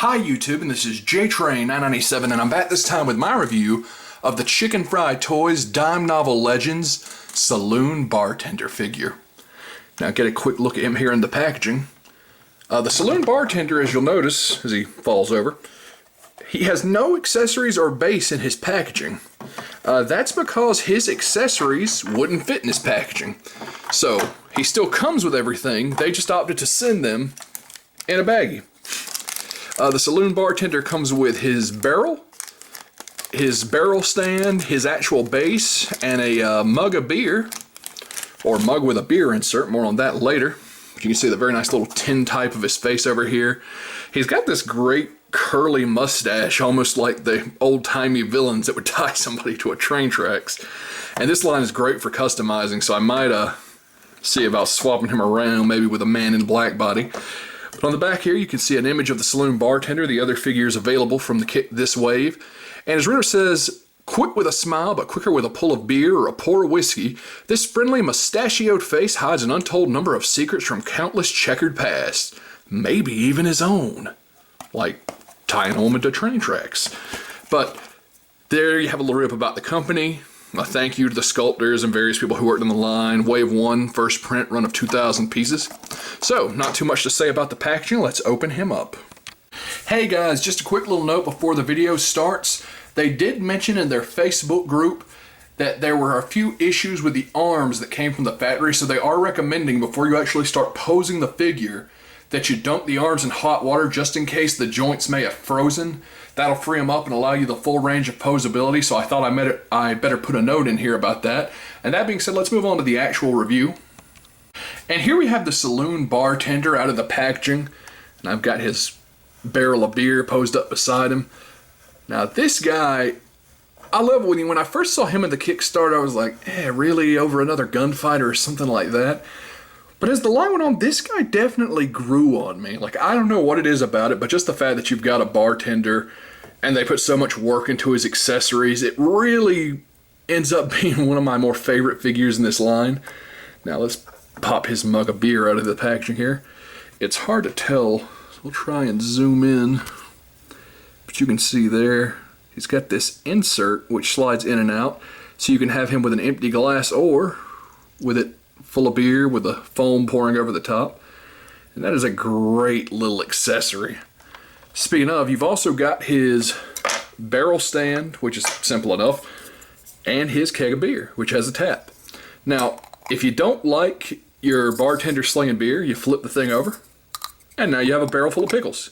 Hi YouTube, and this is JTrain997, and I'm back this time with my review of the Chicken Fried Toys Dime Novel Legends Saloon Bartender figure. Now get a quick look at him here in the packaging. The Saloon Bartender, as you'll notice as he falls over, he has no accessories or base in his packaging. That's because his accessories wouldn't fit in his packaging. So he still comes with everything, they just opted to send them in a baggie. The Saloon Bartender comes with his barrel stand, his actual base, and a mug of beer, or mug with a beer insert, more on that later. But you can see the very nice little tin type of his face over here. He's got this great curly mustache, almost like the old-timey villains that would tie somebody to a train tracks. And this line is great for customizing, so I might see about swapping him around, maybe with a man in black body. But on the back here, you can see an image of the Saloon Bartender, the other figures available from the kit this wave. And his reader says, "Quick with a smile, but quicker with a pull of beer or a pour of whiskey, this friendly mustachioed face hides an untold number of secrets from countless checkered past, maybe even his own." Like tying home into train tracks. But there you have a little rip about the company. A thank you to the sculptors and various people who worked on the line. Wave 1, first print, run of 2,000 pieces. So, not too much to say about the packaging. Let's open him up. Hey guys, just a quick little note before the video starts. They did mention in their Facebook group that there were a few issues with the arms that came from the factory, so they are recommending before you actually start posing the figure that you dump the arms in hot water just in case the joints may have frozen. That'll free them up and allow you the full range of posability, so I thought I better put a note in here about that. And that being said, let's move on to the actual review. And here we have the Saloon Bartender out of the packaging, and I've got his barrel of beer posed up beside him. Now this guy, I love when I first saw him in the Kickstarter, I was like, really, over another gunfighter or something like that? But as the line went on, this guy definitely grew on me. Like, I don't know what it is about it, but just the fact that you've got a bartender and they put so much work into his accessories, it really ends up being one of my more favorite figures in this line. Now let's pop his mug of beer out of the packaging here. It's hard to tell, so we'll try and zoom in. But you can see there, he's got this insert which slides in and out, so you can have him with an empty glass or with it full of beer with the foam pouring over the top. And that is a great little accessory. Speaking of, you've also got his barrel stand, which is simple enough, and his keg of beer, which has a tap. Now, if you don't like your bartender slinging beer, you flip the thing over, and now you have a barrel full of pickles.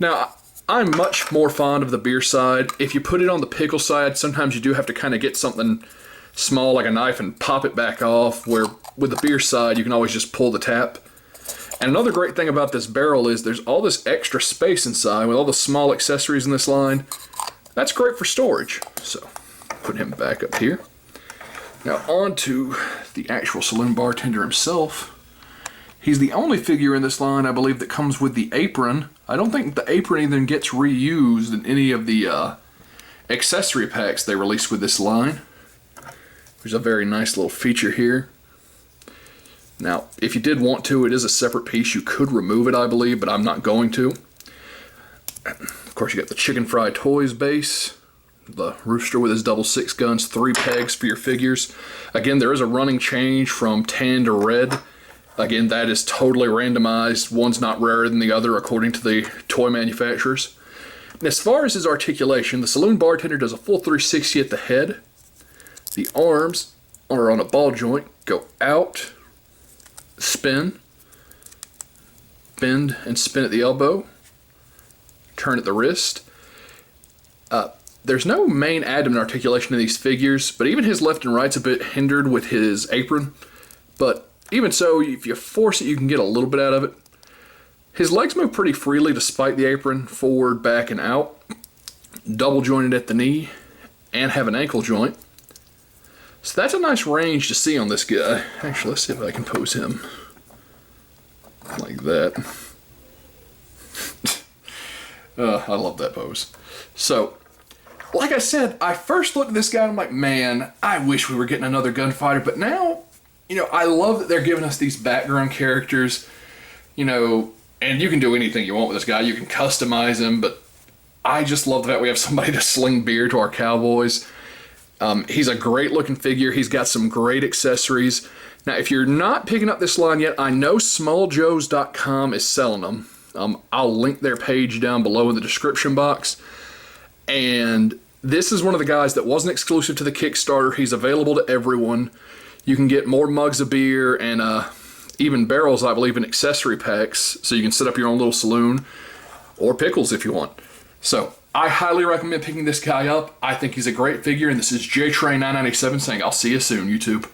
Now, I'm much more fond of the beer side. If you put it on the pickle side, sometimes you do have to kind of get something small like a knife and pop it back off, where with the beer side you can always just pull the tap. And another great thing about this barrel is there's all this extra space inside with all the small accessories in this line. That's great for storage. So put him back up here. Now on to the actual Saloon Bartender himself. He's the only figure in this line, I believe, that comes with the apron. I don't think the apron even gets reused in any of the accessory packs they released with this line. There's a very nice little feature here. Now, if you did want to, it is a separate piece. You could remove it, I believe, but I'm not going to. Of course, you got the Chicken Fried Toys base, the rooster with his double 6 guns, 3 pegs for your figures. Again, there is a running change from tan to red. Again, that is totally randomized. One's not rarer than the other according to the toy manufacturers. And as far as his articulation, the Saloon Bartender does a full 360 at the head. The arms are on a ball joint, go out, spin, bend and spin at the elbow, turn at the wrist. There's no main abdomen articulation in these figures, but even his left and right's a bit hindered with his apron. But even so, if you force it, you can get a little bit out of it. His legs move pretty freely despite the apron, forward, back, and out. Double jointed at the knee, and have an ankle joint. So that's a nice range to see on this guy. Actually, let's see if I can pose him like that. I love that pose. So, like I said, I first looked at this guy and I'm like, man, I wish we were getting another gunfighter. But now, I love that they're giving us these background characters. And you can do anything you want with this guy. You can customize him, but I just love the fact we have somebody to sling beer to our cowboys. He's a great looking figure. He's got some great accessories. Now, if you're not picking up this line yet, I know smalljoes.com is selling them. I'll link their page down below in the description box. And this is one of the guys that wasn't exclusive to the Kickstarter. He's available to everyone. You can get more mugs of beer and even barrels, I believe, in accessory packs, so you can set up your own little saloon, or pickles if you want. So I highly recommend picking this guy up. I think he's a great figure, and this is JTrain997 saying I'll see you soon, YouTube.